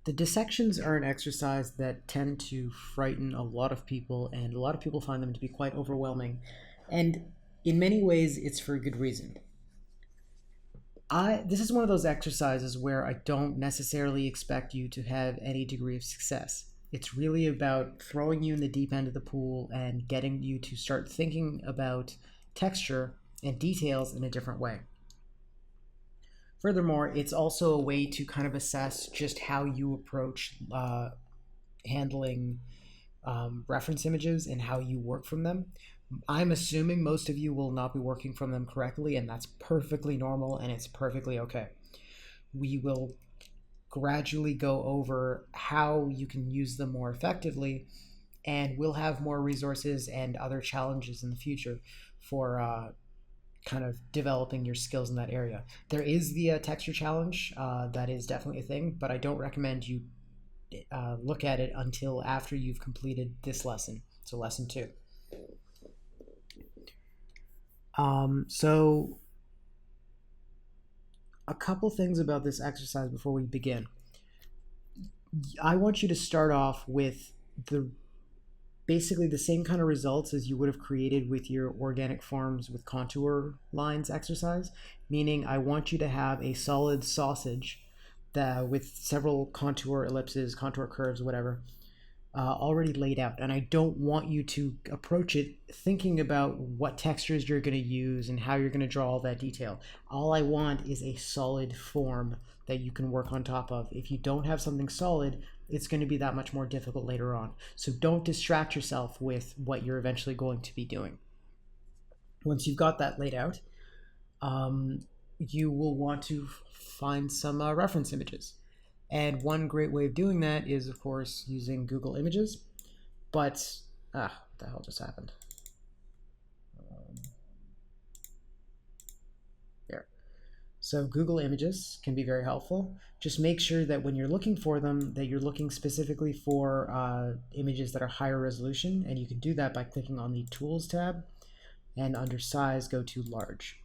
The dissections are an exercise that tend to frighten a lot of people, and a lot of people find them to be quite overwhelming. And in many ways, it's for a good reason. This is one of those exercises where I don't necessarily expect you to have any degree of success. It's really about throwing you in the deep end of the pool and getting you to start thinking about texture and details in a different way. Furthermore, it's also a way to kind of assess just how you approach handling reference images and how you work from them. I'm assuming most of you will not be working from them correctly, and that's perfectly normal and it's perfectly okay. We will gradually go over how you can use them more effectively, and we'll have more resources and other challenges in the future for kind of developing your skills in that area. There is the texture challenge, that is definitely a thing, but I don't recommend you look at it until after you've completed this lesson, so lesson 2. So a couple things about this exercise before we begin. I want you to start off with basically the same kind of results as you would have created with your organic forms with contour lines exercise, meaning I want you to have a solid sausage with several contour ellipses, contour curves, whatever, already laid out. And I don't want you to approach it thinking about what textures you're going to use and how you're going to draw all that detail. All I want is a solid form that you can work on top of. If you don't have something solid, it's going to be that much more difficult later on. So don't distract yourself with what you're eventually going to be doing. Once you've got that laid out, you will want to find some reference images. And one great way of doing that is, of course, using Google Images. But, what the hell just happened? There. So Google Images can be very helpful. Just make sure that when you're looking for them, that you're looking specifically for images that are higher resolution. And you can do that by clicking on the Tools tab, and under Size, go to Large.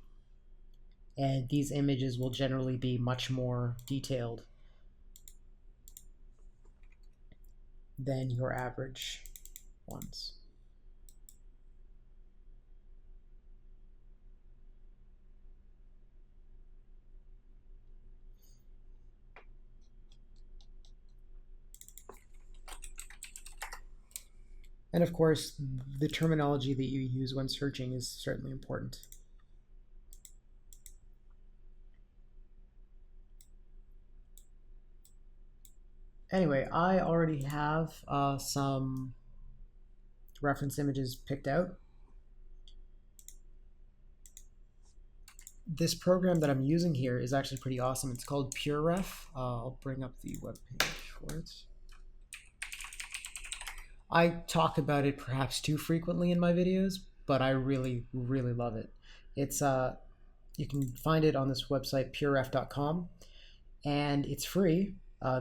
And these images will generally be much more detailed than your average ones. And of course, the terminology that you use when searching is certainly important. Anyway, I already have some reference images picked out. This program that I'm using here is actually pretty awesome. It's called PureRef. I'll bring up the webpage for it. I talk about it perhaps too frequently in my videos, but I really, really love it. It's you can find it on this website, pureref.com, and it's free.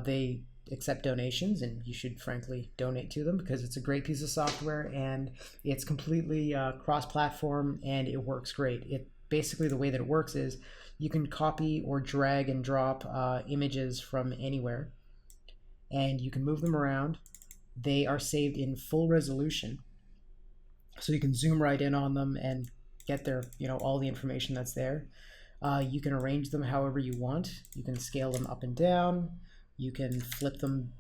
They accept donations, and you should frankly donate to them because it's a great piece of software and it's completely cross-platform and it works great. It basically, the way that it works is you can copy or drag and drop images from anywhere, and you can move them around. They are saved in full resolution, so you can zoom right in on them and get their, all the information that's there. You can arrange them however you want. You can scale them up and down. You can flip them,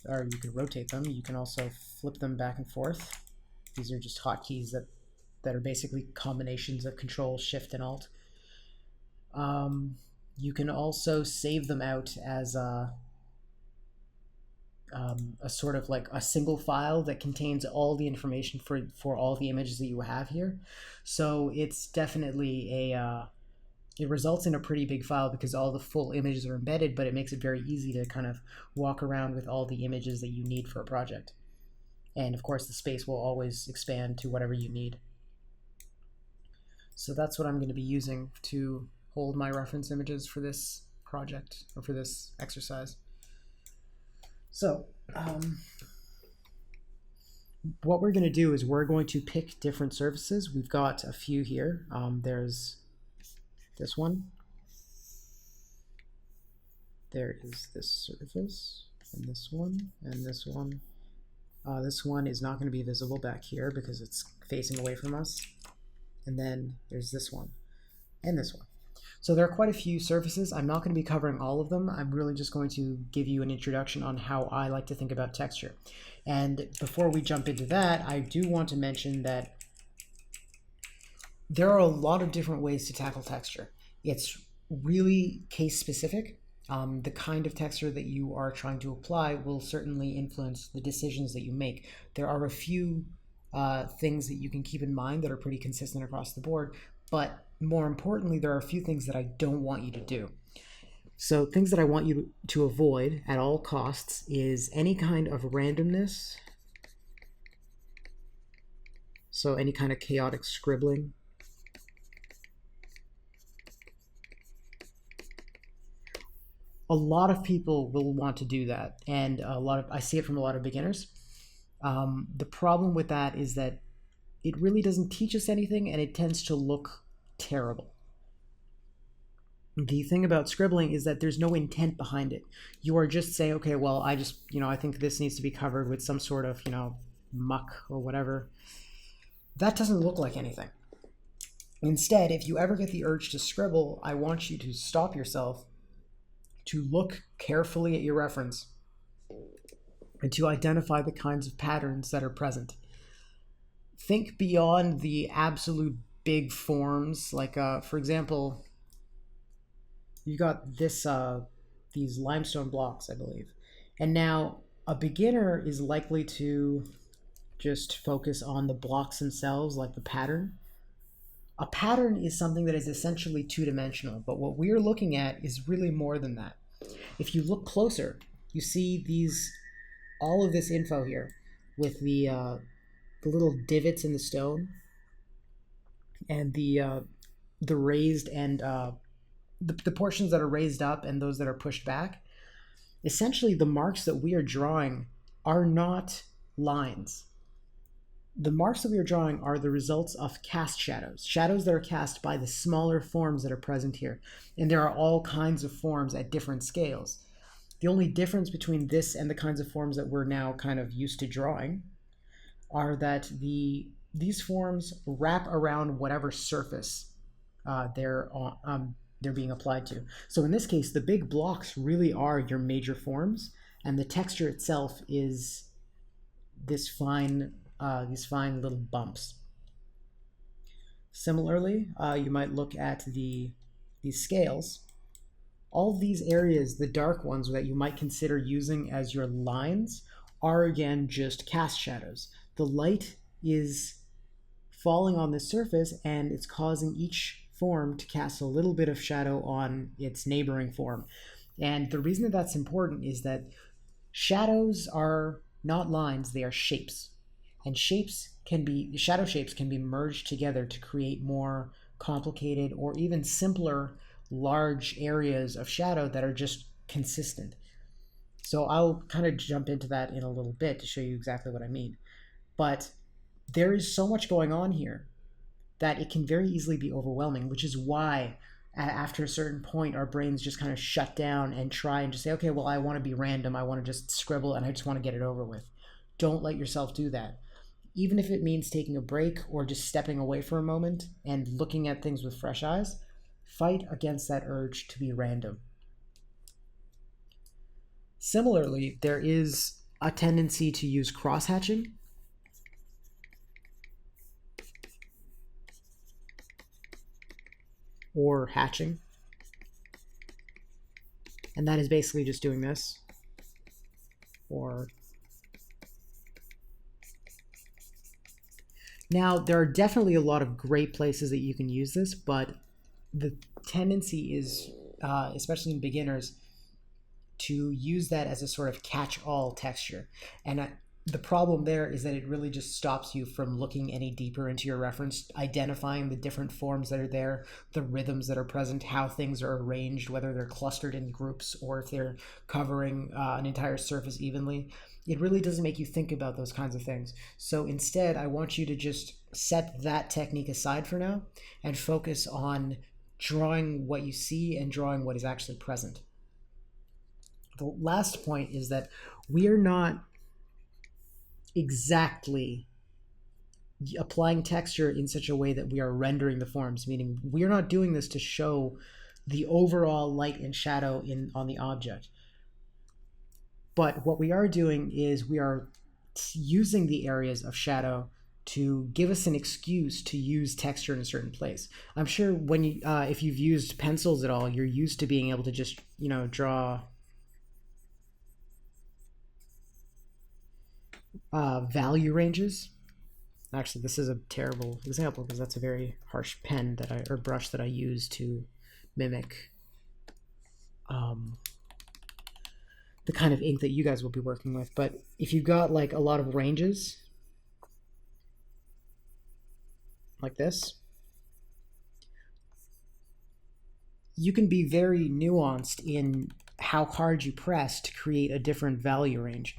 or you can rotate them. You can also flip them back and forth. These are just hotkeys that are basically combinations of Control, Shift, and Alt. You can also save them out as a sort of like a single file that contains all the information for all the images that you have here. So it's definitely it results in a pretty big file because all the full images are embedded, but it makes it very easy to kind of walk around with all the images that you need for a project. And of course, the space will always expand to whatever you need. So that's what I'm going to be using to hold my reference images for this project, or for this exercise. So what we're going to do is we're going to pick different surfaces. We've got a few here. There's this one. There is this surface. and this one, and this one. This one is not going to be visible back here because it's facing away from us. And then there's this one and this one. So there are quite a few surfaces. I'm not going to be covering all of them. I'm really just going to give you an introduction on how I like to think about texture. And before we jump into that, I do want to mention that there are a lot of different ways to tackle texture. It's really case specific. The kind of texture that you are trying to apply will certainly influence the decisions that you make. There are a few things that you can keep in mind that are pretty consistent across the board, but more importantly, there are a few things that I don't want you to do. So things that I want you to avoid at all costs is any kind of randomness. So any kind of chaotic scribbling. A lot of people will want to do that, and I see it from a lot of beginners. The problem with that is that it really doesn't teach us anything, and it tends to look terrible. The thing about scribbling is that there's no intent behind it. You are just saying, okay, well, I think this needs to be covered with some sort of, muck or whatever. That doesn't look like anything. Instead, if you ever get the urge to scribble, I want you to stop yourself, to look carefully at your reference, and to identify the kinds of patterns that are present. Think beyond the absolute big forms, like for example, you got these limestone blocks, I believe. And now a beginner is likely to just focus on the blocks themselves, like the pattern. A pattern is something that is essentially two-dimensional, but what we're looking at is really more than that. If you look closer, you see all of this info here with the little divots in the stone and the raised and the portions that are raised up and those that are pushed back. Essentially, the marks that we are drawing are not lines. The marks that we are drawing are the results of cast shadows that are cast by the smaller forms that are present here. And there are all kinds of forms at different scales. The only difference between this and the kinds of forms that we're now kind of used to drawing are that these forms wrap around whatever surface they're being applied to. So in this case, the big blocks really are your major forms, and the texture itself is these fine little bumps. Similarly, you might look at these scales. All of these areas, the dark ones that you might consider using as your lines, are again just cast shadows. The light is falling on the surface and it's causing each form to cast a little bit of shadow on its neighboring form. And the reason that that's important is that shadows are not lines, they are shapes. And shadow shapes can be merged together to create more complicated or even simpler large areas of shadow that are just consistent. So I'll kind of jump into that in a little bit to show you exactly what I mean. But there is so much going on here that it can very easily be overwhelming, which is why after a certain point our brains just kind of shut down and try and just say, okay, well, I want to be random, I want to just scribble and I just want to get it over with. Don't let yourself do that. Even if it means taking a break or just stepping away for a moment and looking at things with fresh eyes, fight against that urge to be random. Similarly, there is a tendency to use cross-hatching. Or hatching. And that is basically just doing this. Or now, there are definitely a lot of great places that you can use this, but the tendency is, especially in beginners, to use that as a sort of catch-all texture. And the problem there is that it really just stops you from looking any deeper into your reference, identifying the different forms that are there, the rhythms that are present, how things are arranged, whether they're clustered in groups or if they're covering an entire surface evenly. It really doesn't make you think about those kinds of things. So instead, I want you to just set that technique aside for now and focus on drawing what you see and drawing what is actually present. the last point is that we are not exactly applying texture in such a way that we are rendering the forms, meaning we are not doing this to show the overall light and shadow on the object. But what we are doing is we are using the areas of shadow to give us an excuse to use texture in a certain place. I'm sure when you, if you've used pencils at all, you're used to being able to just, draw value ranges. Actually, this is a terrible example because that's a very harsh pen or brush that I use to mimic the kind of ink that you guys will be working with. But if you've got like a lot of ranges, like this, you can be very nuanced in how hard you press to create a different value range.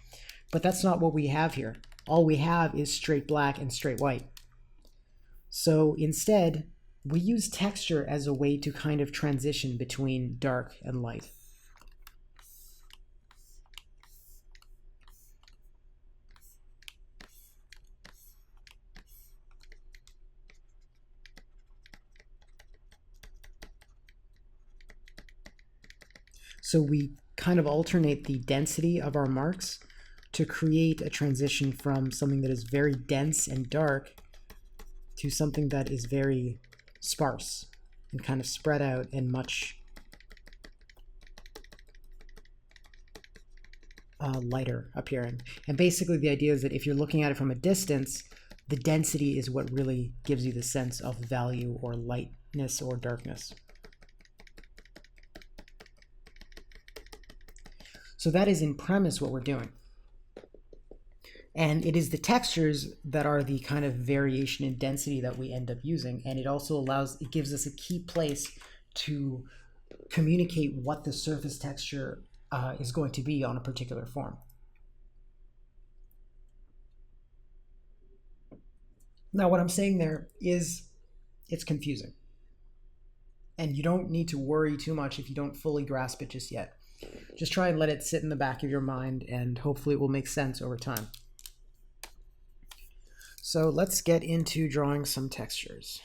But that's not what we have here. All we have is straight black and straight white. So instead, we use texture as a way to kind of transition between dark and light. So we kind of alternate the density of our marks to create a transition from something that is very dense and dark to something that is very sparse and kind of spread out and much lighter appearing. And basically the idea is that if you're looking at it from a distance, the density is what really gives you the sense of value or lightness or darkness. So that is in premise what we're doing. And it is the textures that are the kind of variation in density that we end up using. And it gives us a key place to communicate what the surface texture is going to be on a particular form. Now, what I'm saying there is it's confusing. And you don't need to worry too much if you don't fully grasp it just yet. Just try and let it sit in the back of your mind, and hopefully it will make sense over time. So let's get into drawing some textures.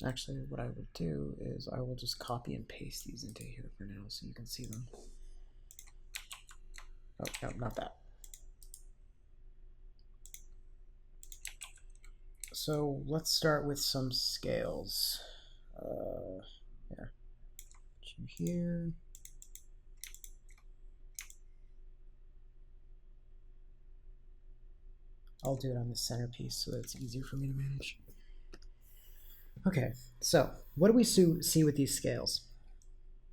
Actually, what I will do is I will just copy and paste these into here for now so you can see them. Oh, no, not that. So let's start with some scales. Here. I'll do it on the centerpiece so that it's easier for me to manage. Okay, so what do we see with these scales?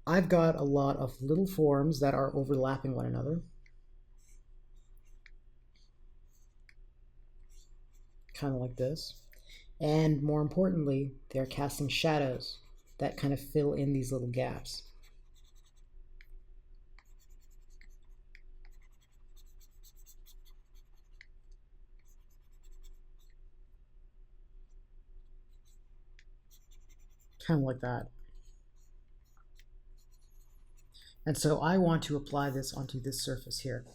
I've got a lot of little forms that are overlapping one another. Kind of like this. And more importantly, they're casting shadows that kind of fill in these little gaps. Kind of like that. And so I want to apply this onto this surface here.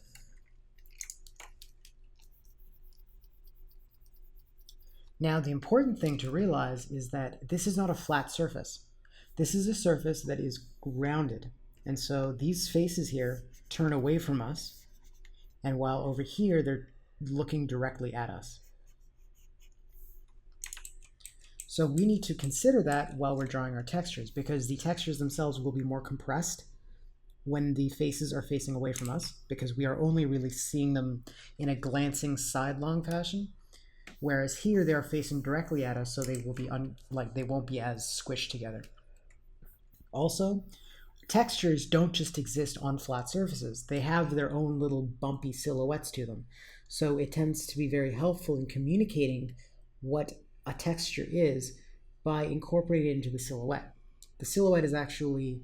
Now, the important thing to realize is that this is not a flat surface. This is a surface that is grounded. And so these faces here turn away from us, and while over here, they're looking directly at us. So we need to consider that while we're drawing our textures, because the textures themselves will be more compressed when the faces are facing away from us, because we are only really seeing them in a glancing sidelong fashion. Whereas here they are facing directly at us, so they will be they won't be as squished together. Also, textures don't just exist on flat surfaces. They have their own little bumpy silhouettes to them. So it tends to be very helpful in communicating what a texture is by incorporating it into the silhouette. The silhouette is actually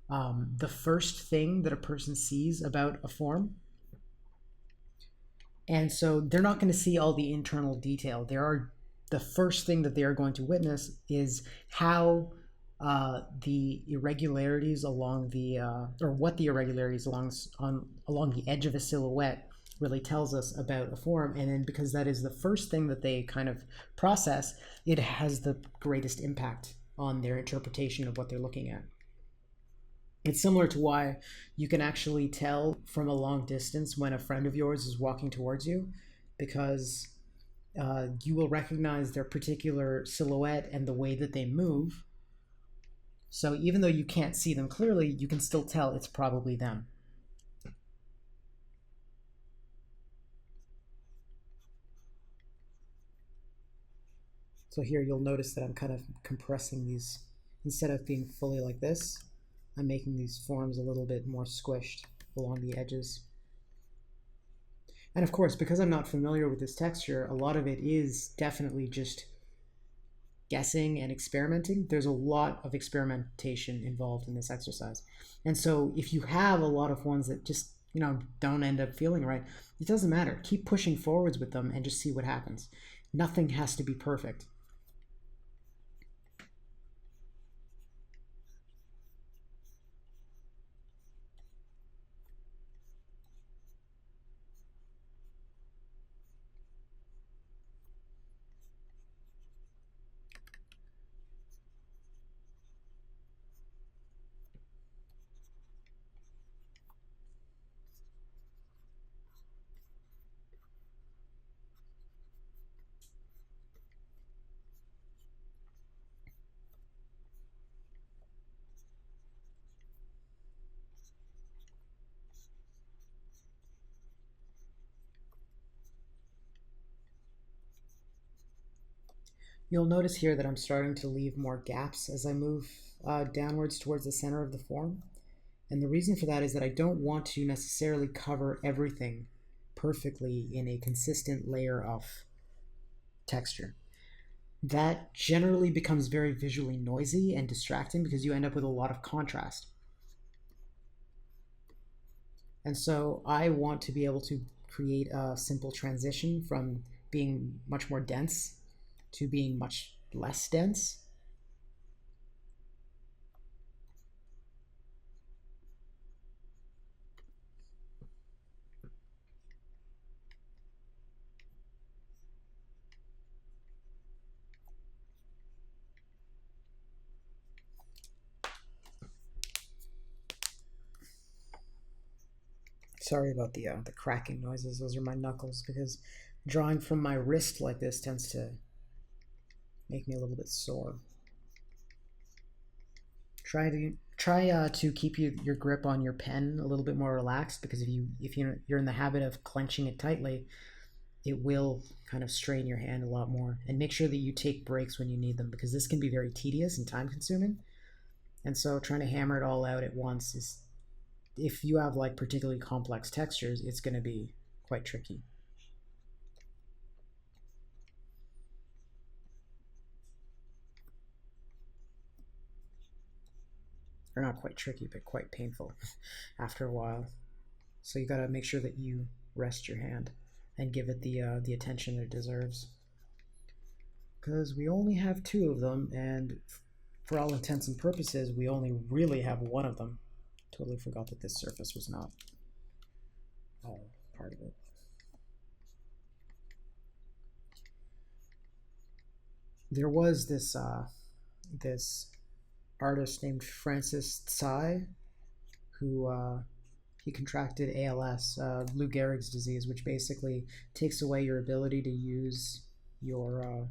the first thing that a person sees about a form. And so they're not going to see all the internal detail. The first thing that they are going to witness is how the irregularities along the or what the irregularities along the edge of a silhouette really tells us about a form. And then because that is the first thing that they kind of process, it has the greatest impact on their interpretation of what they're looking at. It's similar to why you can actually tell from a long distance when a friend of yours is walking towards you, because you will recognize their particular silhouette and the way that they move. So even though you can't see them clearly, you can still tell it's probably them. So here you'll notice that I'm kind of compressing these. Instead of being fully like this, I'm making these forms a little bit more squished along the edges. And of course, because I'm not familiar with this texture, a lot of it is definitely just guessing and experimenting. There's a lot of experimentation involved in this exercise. And so if you have a lot of ones that just, don't end up feeling right, it doesn't matter. Keep pushing forwards with them and just see what happens. Nothing has to be perfect. You'll notice here that I'm starting to leave more gaps as I move downwards towards the center of the form. And the reason for that is that I don't want to necessarily cover everything perfectly in a consistent layer of texture. That generally becomes very visually noisy and distracting because you end up with a lot of contrast. And so I want to be able to create a simple transition from being much more dense to being much less dense. Sorry about the cracking noises. Those are my knuckles, because drawing from my wrist like this tends to make me a little bit sore. Try to keep your grip on your pen a little bit more relaxed, because if you're in the habit of clenching it tightly, it will kind of strain your hand a lot more. And make sure that you take breaks when you need them, because this can be very tedious and time consuming. And so trying to hammer it all out at once is, if you have like particularly complex textures, it's going to be quite tricky. Or not quite tricky, but quite painful after a while. So you got to make sure that you rest your hand and give it the attention it deserves. Because we only have two of them, and for all intents and purposes, we only really have one of them. Totally forgot that this surface was not part of it. There was this artist named Francis Tsai, who he contracted ALS, Lou Gehrig's disease, which basically takes away your ability to use your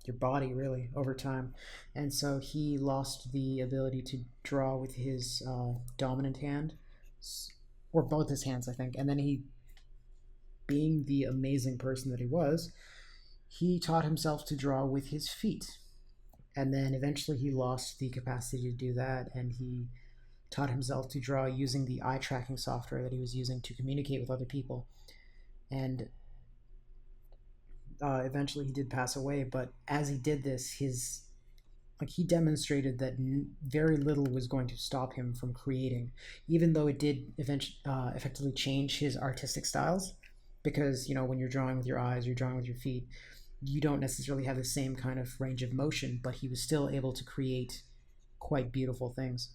your body really over time. And so he lost the ability to draw with his dominant hand, or both his hands, I think. And then he, being the amazing person that he was, he taught himself to draw with his feet. And then eventually he lost the capacity to do that, and he taught himself to draw using the eye tracking software that he was using to communicate with other people. And eventually he did pass away, but as he did this, he demonstrated that very little was going to stop him from creating, even though it did effectively change his artistic styles. because when you're drawing with your eyes, you're drawing with your feet, you don't necessarily have the same kind of range of motion, but he was still able to create quite beautiful things.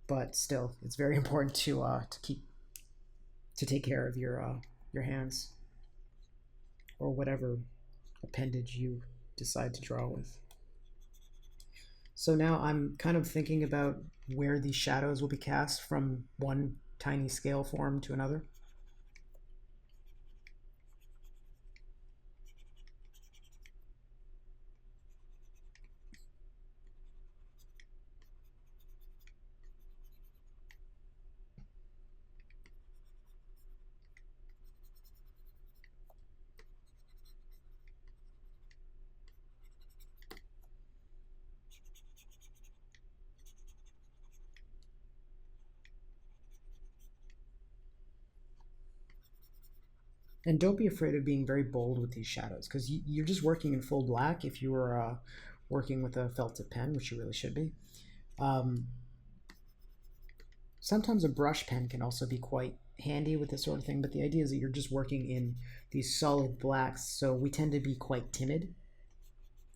But still, it's very important to take care of your hands, or whatever appendage you decide to draw with. So now I'm kind of thinking about where these shadows will be cast from one tiny scale form to another. And don't be afraid of being very bold with these shadows, because you're just working in full black if you were working with a felt tip pen, which you really should be. Um, Sometimes a brush pen can also be quite handy with this sort of thing, but the idea is that you're just working in these solid blacks, so we tend to be quite timid.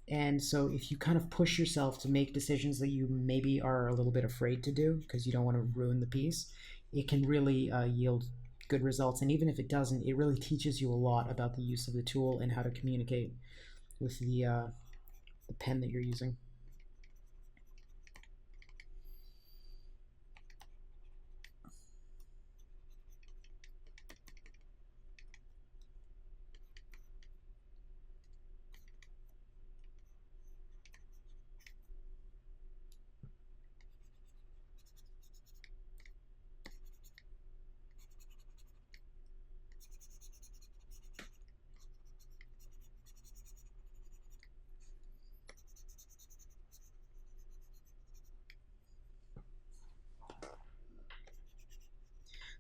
And so if you kind of push yourself to make decisions that you maybe are a little bit afraid to do because you don't want to ruin the piece, it can really yield good results. And even if it doesn't, it really teaches you a lot about the use of the tool and how to communicate with the pen that you're using.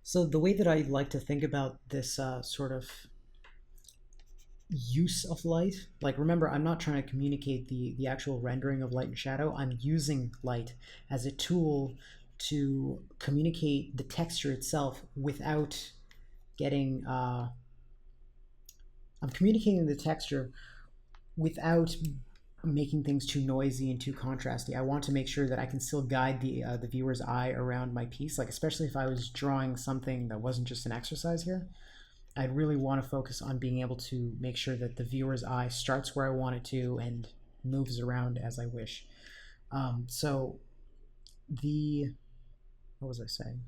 So the way that I like to think about this sort of use of light, like, remember, I'm not trying to communicate the actual rendering of light and shadow. I'm using light as a tool to communicate the texture itself without getting I'm communicating the texture without making things too noisy and too contrasty. I want to make sure that I can still guide the viewer's eye around my piece, like especially if I was drawing something that wasn't just an exercise here. I'd really want to focus on being able to make sure that the viewer's eye starts where I want it to and moves around as I wish. So what was I saying?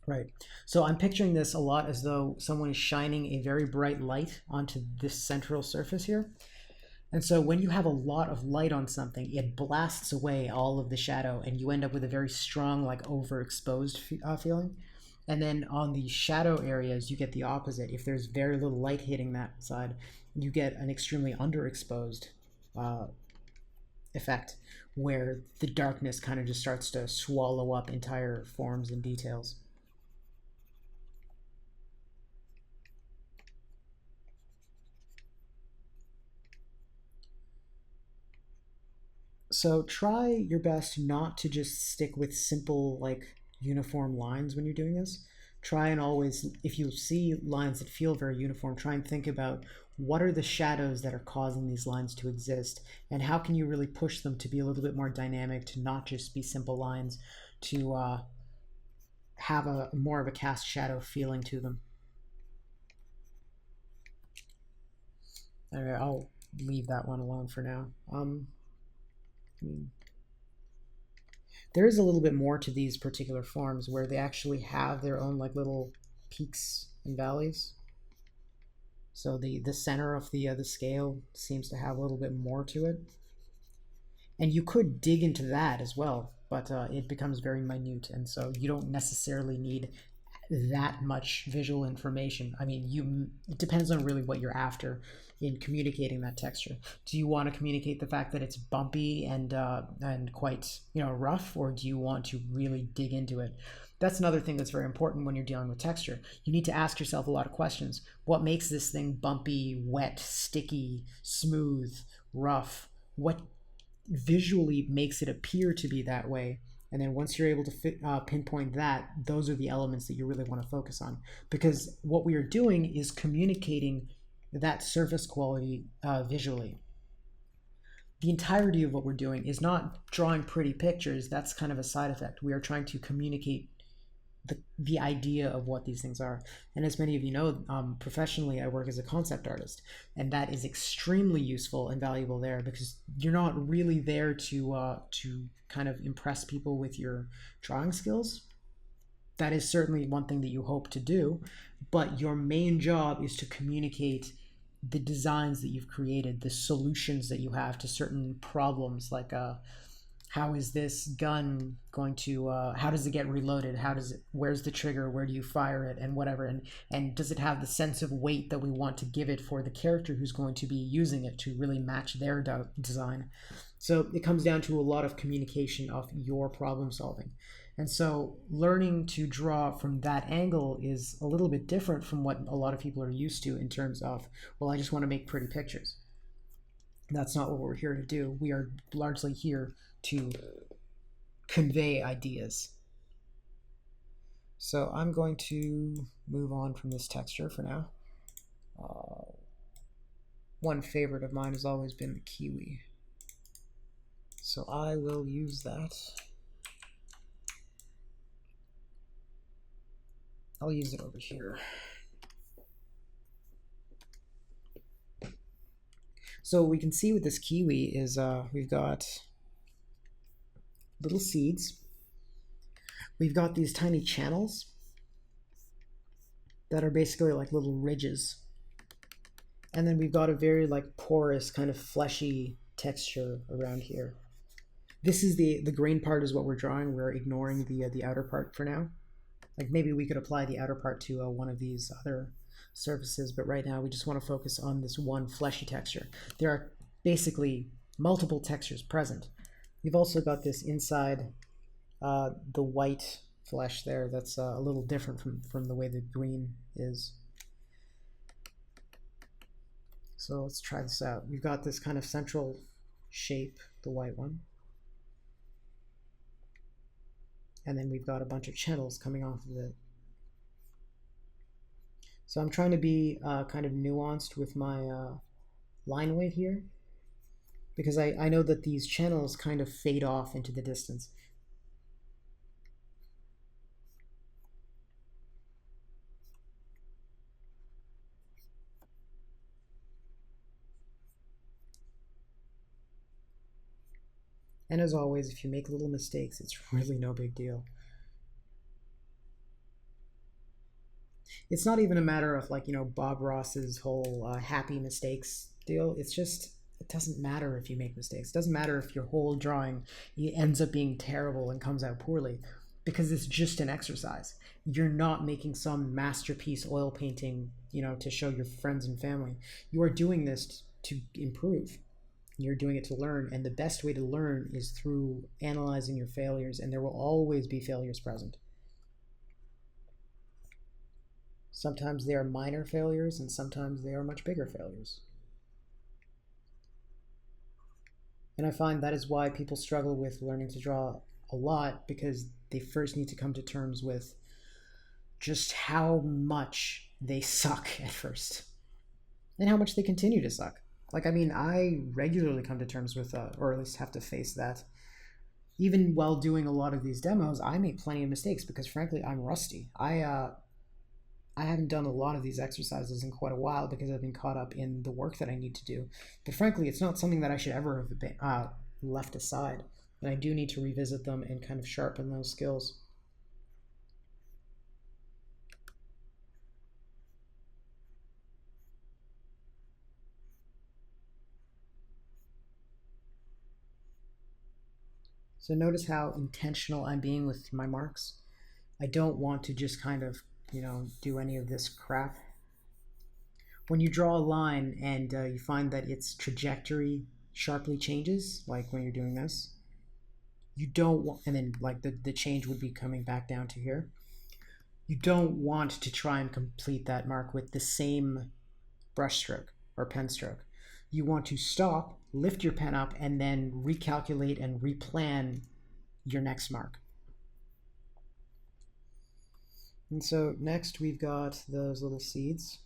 Right. So I'm picturing this a lot as though someone is shining a very bright light onto this central surface here. And so when you have a lot of light on something, it blasts away all of the shadow and you end up with a very strong, like overexposed feeling. And then on the shadow areas, you get the opposite. If there's very little light hitting that side, you get an extremely underexposed uh, effect where the darkness kind of just starts to swallow up entire forms and details. So try your best not to just stick with simple, like, uniform lines when you're doing this. Try and always, if you see lines that feel very uniform, try and think about what are the shadows that are causing these lines to exist, and how can you really push them to be a little bit more dynamic, to not just be simple lines, to have a more of a cast shadow feeling to them. Anyway, I'll leave that one alone for now. I mean, there is a little bit more to these particular forms where they actually have their own, like, little peaks and valleys. So the center of the scale seems to have a little bit more to it, and you could dig into that as well, but it becomes very minute, and so you don't necessarily need that much visual information. I mean, it depends on really what you're after in communicating that texture. Do you want to communicate the fact that it's bumpy and quite rough, or do you want to really dig into it? That's another thing that's very important when you're dealing with texture. You need to ask yourself a lot of questions. What makes this thing bumpy, wet, sticky, smooth, rough? What visually makes it appear to be that way? And then once you're able to pinpoint that, those are the elements that you really want to focus on. Because what we are doing is communicating that surface quality visually. The entirety of what we're doing is not drawing pretty pictures. That's kind of a side effect. We are trying to communicate the idea of what these things are. And as many of you know, professionally, I work as a concept artist, and that is extremely useful and valuable there, because you're not really there to kind of impress people with your drawing skills. That is certainly one thing that you hope to do, but your main job is to communicate the designs that you've created, the solutions that you have to certain problems, like how is this gun going to how does it get reloaded, where's the trigger, where do you fire it, and whatever, and does it have the sense of weight that we want to give it for the character who's going to be using it to really match their design. So it comes down to a lot of communication of your problem solving. And so learning to draw from that angle is a little bit different from what a lot of people are used to in terms of, well, I just want to make pretty pictures. That's not what we're here to do. We are largely here to convey ideas. So I'm going to move on from this texture for now. One favorite of mine has always been the Kiwi. So I will use that. I'll use it over here. So what we can see with this Kiwi is we've got little seeds. We've got these tiny channels that are basically like little ridges. And then we've got a very like porous kind of fleshy texture around here. This is the green part is what we're drawing. We're ignoring the outer part for now. Like maybe we could apply the outer part to one of these other surfaces, but right now we just want to focus on this one fleshy texture. There are basically multiple textures present. We've also got this inside, the white flesh there that's a little different from the way the green is. So let's try this out. We've got this kind of central shape, the white one. And then we've got a bunch of channels coming off of it. So I'm trying to be kind of nuanced with my line weight here, because I know that these channels kind of fade off into the distance. And as always, if you make little mistakes, it's really no big deal. It's not even a matter of like, Bob Ross's whole happy mistakes deal. It's just, it doesn't matter if you make mistakes. It doesn't matter if your whole drawing ends up being terrible and comes out poorly, because it's just an exercise. You're not making some masterpiece oil painting, to show your friends and family. You are doing this to improve. You're doing it to learn, and the best way to learn is through analyzing your failures, and there will always be failures present. Sometimes they are minor failures, and sometimes they are much bigger failures. And I find that is why people struggle with learning to draw a lot, because they first need to come to terms with just how much they suck at first, and how much they continue to suck. Like, I mean, I regularly come to terms with, or at least have to face that. Even while doing a lot of these demos, I make plenty of mistakes because, frankly, I'm rusty. I haven't done a lot of these exercises in quite a while because I've been caught up in the work that I need to do. But frankly, it's not something that I should ever have been, left aside. And I do need to revisit them and kind of sharpen those skills. So notice how intentional I'm being with my marks. I don't want to just kind of, do any of this crap. When you draw a line and you find that its trajectory sharply changes, like when you're doing this, you don't want, and then like the change would be coming back down to here. You don't want to try and complete that mark with the same brush stroke or pen stroke. You want to stop, lift your pen up, and then recalculate and replan your next mark. And so next we've got those little seeds.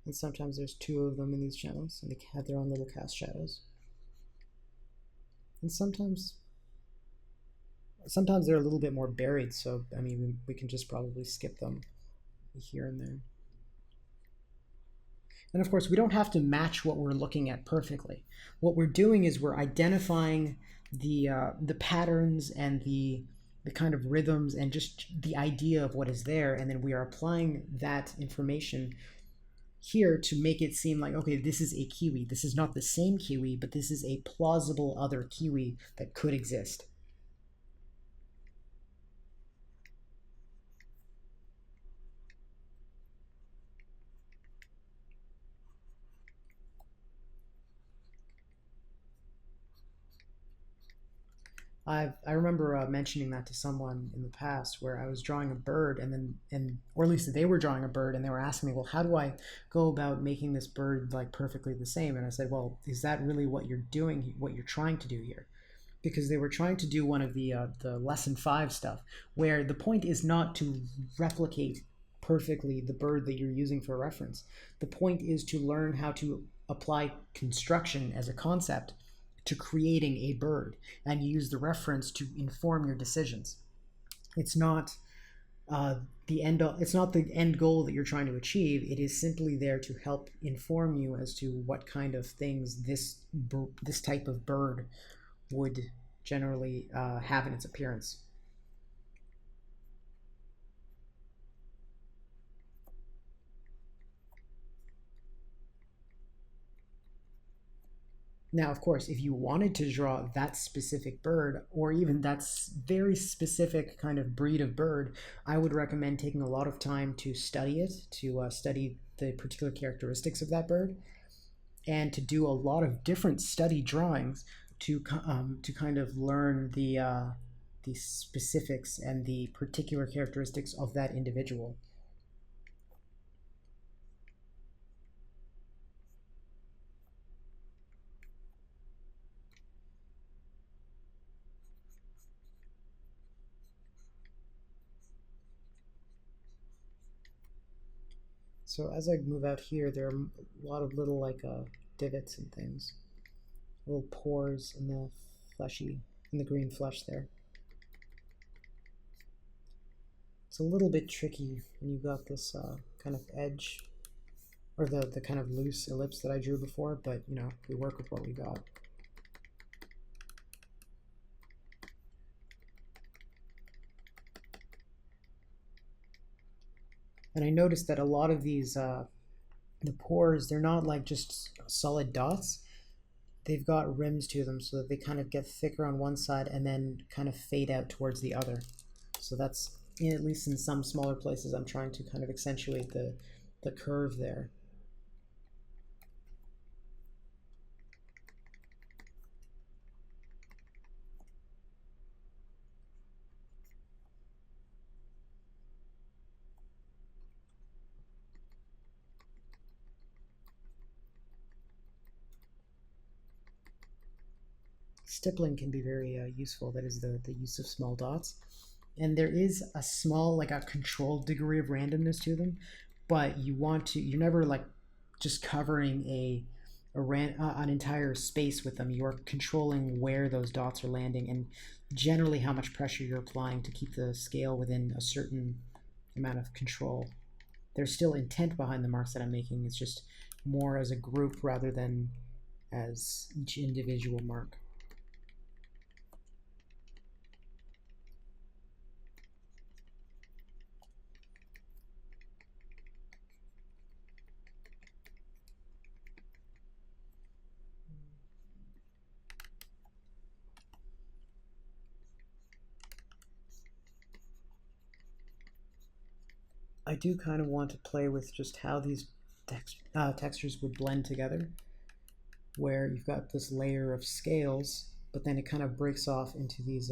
And sometimes there's two of them in these channels, and they have their own little cast shadows. And sometimes they're a little bit more buried, so I mean we can just probably skip them here and there. And of course, we don't have to match what we're looking at perfectly. What we're doing is we're identifying the patterns and the kind of rhythms and just the idea of what is there, and then we are applying that information here to make it seem like, okay, this is a kiwi. This is not the same kiwi, but this is a plausible other kiwi that could exist. I remember mentioning that to someone in the past where I was drawing a bird or at least they were drawing a bird and they were asking me, well, how do I go about making this bird like perfectly the same? And I said, well, is that really what you're doing, what you're trying to do here? Because they were trying to do one of the lesson 5 stuff where the point is not to replicate perfectly the bird that you're using for reference. The point is to learn how to apply construction as a concept to creating a bird and use the reference to inform your decisions. It's not it's not the end goal that you're trying to achieve. It is simply there to help inform you as to what kind of things this type of bird would generally have in its appearance. Now, of course, if you wanted to draw that specific bird, or even that very specific kind of breed of bird, I would recommend taking a lot of time to study it, to study the particular characteristics of that bird, and to do a lot of different study drawings to kind of learn the specifics and the particular characteristics of that individual. So as I move out here, there are a lot of little like divots and things, little pores in the green flesh there. It's a little bit tricky when you've got this kind of edge, or the kind of loose ellipse that I drew before, but you know, we work with what we got. And I noticed that a lot of these, the pores, they're not like just solid dots. They've got rims to them so that they kind of get thicker on one side and then kind of fade out towards the other. So that's, at least in some smaller places, I'm trying to kind of accentuate the curve there. Stippling can be very useful. That is the use of small dots. And there is a small, like a controlled degree of randomness to them, but you're never like just covering an entire space with them. You're controlling where those dots are landing and generally how much pressure you're applying to keep the scale within a certain amount of control. There's still intent behind the marks that I'm making. It's just more as a group rather than as each individual mark. I do kind of want to play with just how these textures would blend together, where you've got this layer of scales, but then it kind of breaks off into these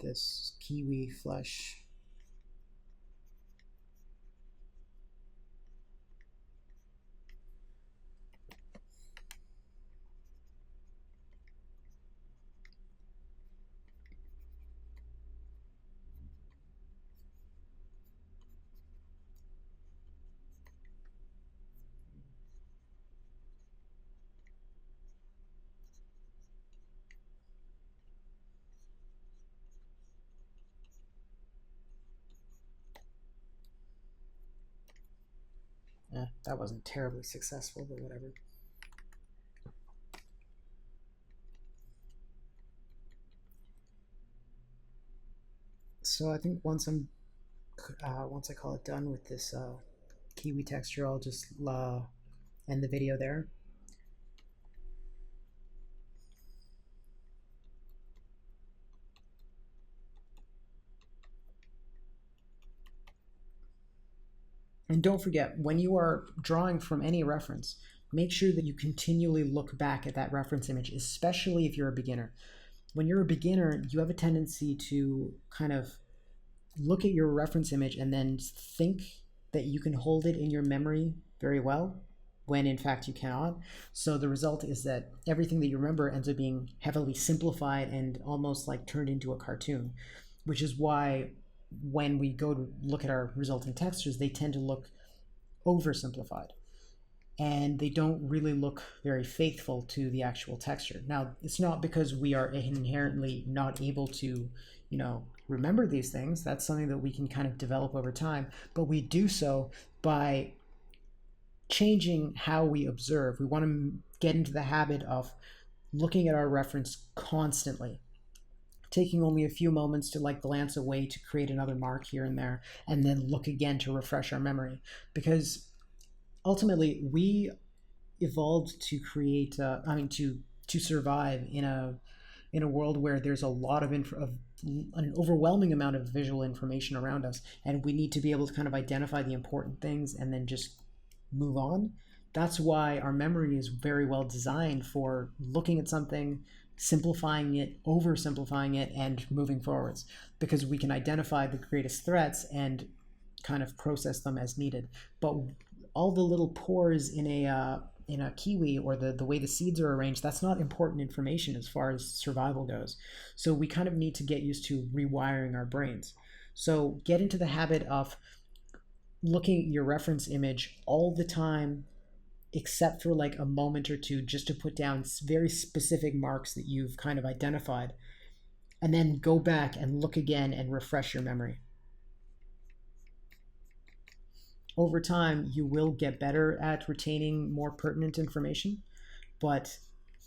this kiwi flesh. That wasn't terribly successful, but whatever. So I think once I call it done with this Kiwi texture, I'll just end the video there. And don't forget, when you are drawing from any reference, make sure that you continually look back at that reference image, especially if you're a beginner. When you're a beginner, you have a tendency to kind of look at your reference image and then think that you can hold it in your memory very well, when in fact you cannot. So the result is that everything that you remember ends up being heavily simplified and almost like turned into a cartoon, which is why when we go to look at our resulting textures, they tend to look oversimplified and they don't really look very faithful to the actual texture. Now, it's not because we are inherently not able to, remember these things. That's something that we can kind of develop over time, but we do so by changing how we observe. We want to get into the habit of looking at our reference constantly, taking only a few moments to glance away to create another mark here and there, and then look again to refresh our memory. Because ultimately, we evolved to create, to survive in a world where there's a lot of an overwhelming amount of visual information around us, and we need to be able to kind of identify the important things and then just move on. That's why our memory is very well designed for looking at something, simplifying it, oversimplifying it, and moving forwards, because we can identify the greatest threats and kind of process them as needed. But all the little pores in a kiwi, or the way the seeds are arranged, that's not important information as far as survival goes. So we kind of need to get used to rewiring our brains. So get into the habit of looking at your reference image all the time, except for a moment or two, just to put down very specific marks that you've kind of identified, and then go back and look again and refresh your memory. Over time, you will get better at retaining more pertinent information, but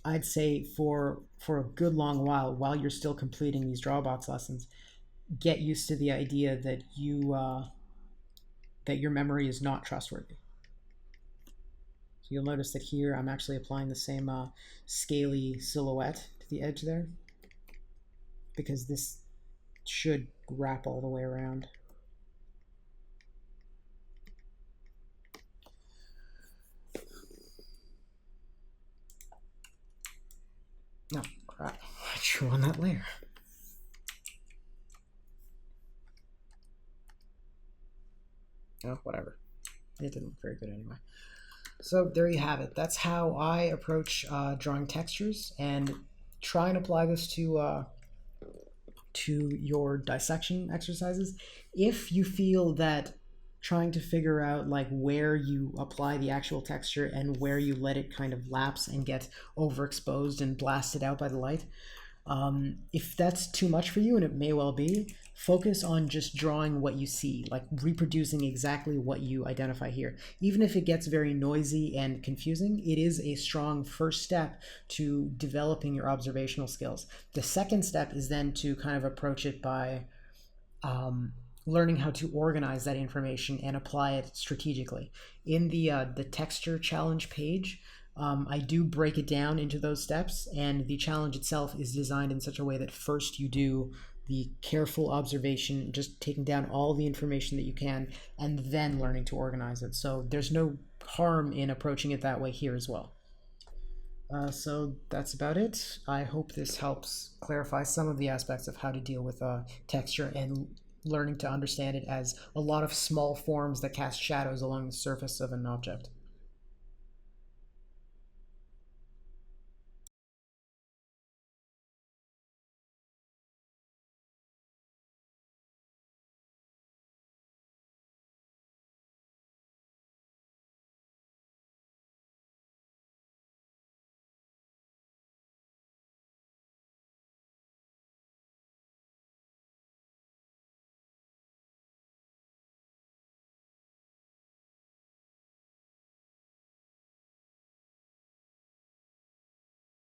I'd say for a good long while you're still completing these Drawabox lessons, get used to the idea that that your memory is not trustworthy. So you'll notice that here I'm actually applying the same scaly silhouette to the edge there, because this should wrap all the way around. Oh, crap. I drew on that layer. Oh, whatever. It didn't look very good anyway. So there you have it. That's how I approach drawing textures, and try and apply this to your dissection exercises. If you feel that trying to figure out where you apply the actual texture and where you let it kind of lapse and get overexposed and blasted out by the light, if that's too much for you, and it may well be, focus on just drawing what you see, reproducing exactly what you identify here. Even if it gets very noisy and confusing, it is a strong first step to developing your observational skills. The second step is then to kind of approach it by learning how to organize that information and apply it strategically. In the texture challenge page, I do break it down into those steps, and the challenge itself is designed in such a way that first you do the careful observation, just taking down all the information that you can, and then learning to organize it. So there's no harm in approaching it that way here as well. So that's about it. I hope this helps clarify some of the aspects of how to deal with texture and learning to understand it as a lot of small forms that cast shadows along the surface of an object.